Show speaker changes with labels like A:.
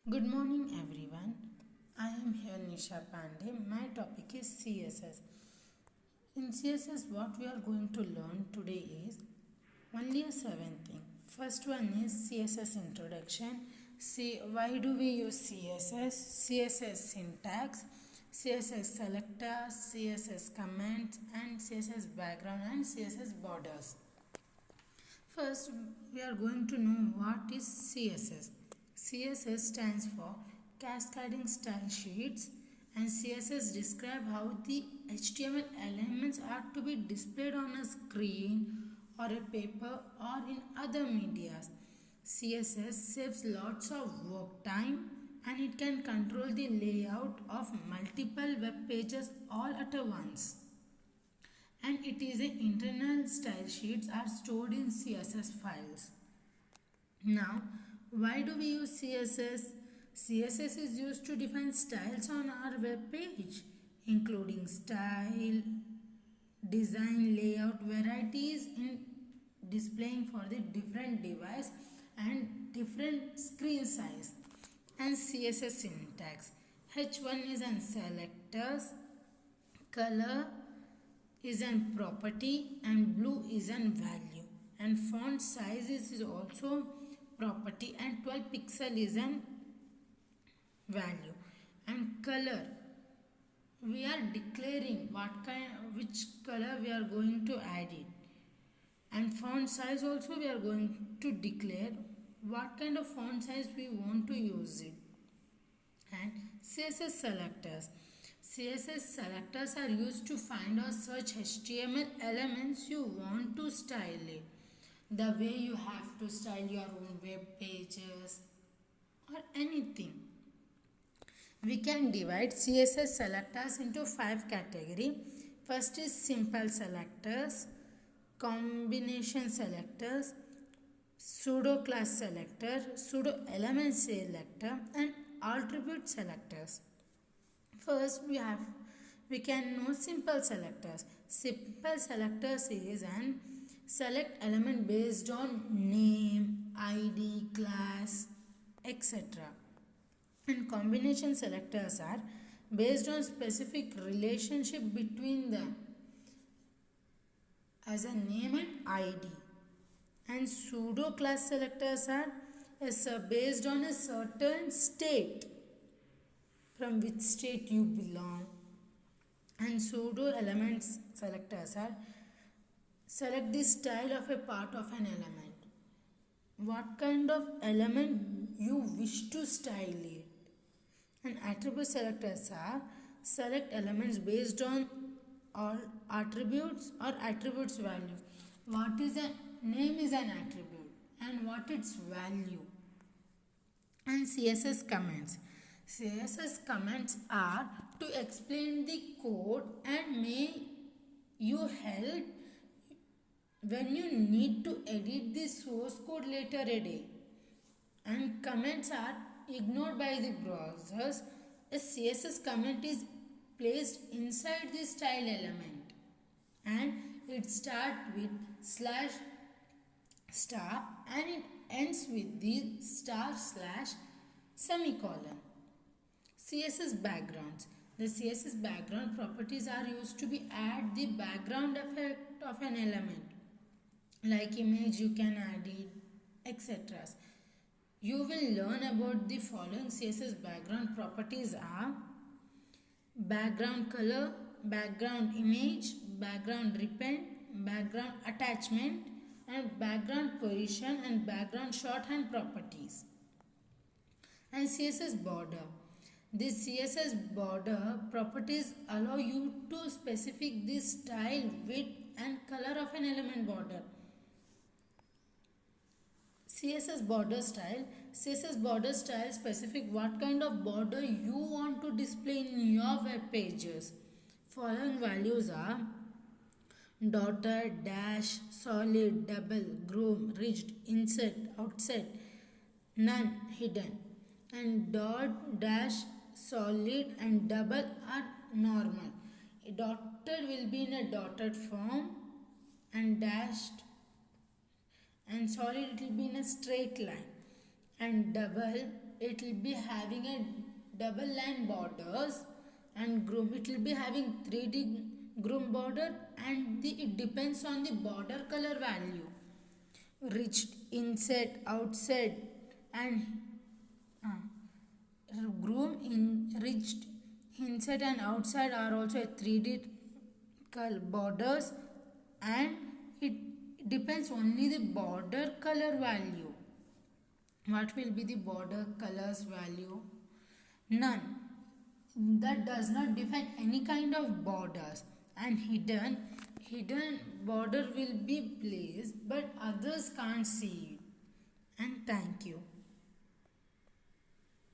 A: Good morning everyone. I am here Nisha Pandey. My topic is CSS. In CSS what we are going to learn today is only a seven thing. First one is CSS introduction. See why do we use CSS? CSS syntax, CSS selector, CSS comments and CSS background and CSS borders. First, we are going to know what is CSS. CSS stands for Cascading Style Sheets and CSS describe how the HTML elements are to be displayed on a screen or a paper or in other medias. CSS saves lots of work time and it can control the layout of multiple web pages all at once, and it is a internal style sheets are stored in CSS files. Now, why do we use CSS? CSS is used to define styles on our web page, including style, design, layout, varieties in displaying for the different device and different screen size. And CSS syntax. H1 is an selectors, color is an property and blue is an value, and font size is also property and 12 pixel is an value, and color we are declaring which color we are going to add it, and font size also we are going to declare what kind of font size we want to use it. And CSS selectors. CSS selectors are used to find or search HTML elements you want to style it. The way you have to style your own web pages or anything. We can divide CSS selectors into 5 categories. First is simple selectors, combination selectors, pseudo class selector, pseudo element selector and attribute selectors. First we can know simple selectors. Simple selectors is an select element based on name, ID, class, etc. And combination selectors are based on specific relationship between them as a name and ID. And pseudo class selectors are based on a certain state, from which state you belong. And pseudo elements selectors are select the style of a part of an element. What kind of element you wish to style it. And attribute selectors are select elements based on all attributes or attributes value. What is a name is an attribute and what its value. And CSS comments. CSS comments are to explain the code and may you help when you need to edit the source code later a day. And comments are ignored by the browsers. A CSS comment is placed inside the style element and it starts with /* and it ends with the */ semicolon. CSS backgrounds. The CSS background properties are used to be add the background effect of an element. Like image you can add it, etc. You will learn about the following CSS background properties are background color, background image, background repent, background attachment and background position and background shorthand properties. And CSS border. This CSS border properties allow you to specify the style, width and color of an element border. CSS border style. CSS border style specific what kind of border you want to display in your web pages. Following values are dotted, dash, solid, double, groom, ridged, insert, outset, none, hidden. And dot, dash, solid and double are normal. Dotted will be in a dotted form and dashed and solid it will be in a straight line, and double it will be having a double line borders, and groom it will be having 3D groom border, and it depends on the border color value. Rich inside outside, and uh, groom in enriched inside and outside are also a 3D borders, and it depends only the border color value. What will be the border colors value? None. That does not define any kind of borders. And hidden border will be placed, but others can't see it. And thank you.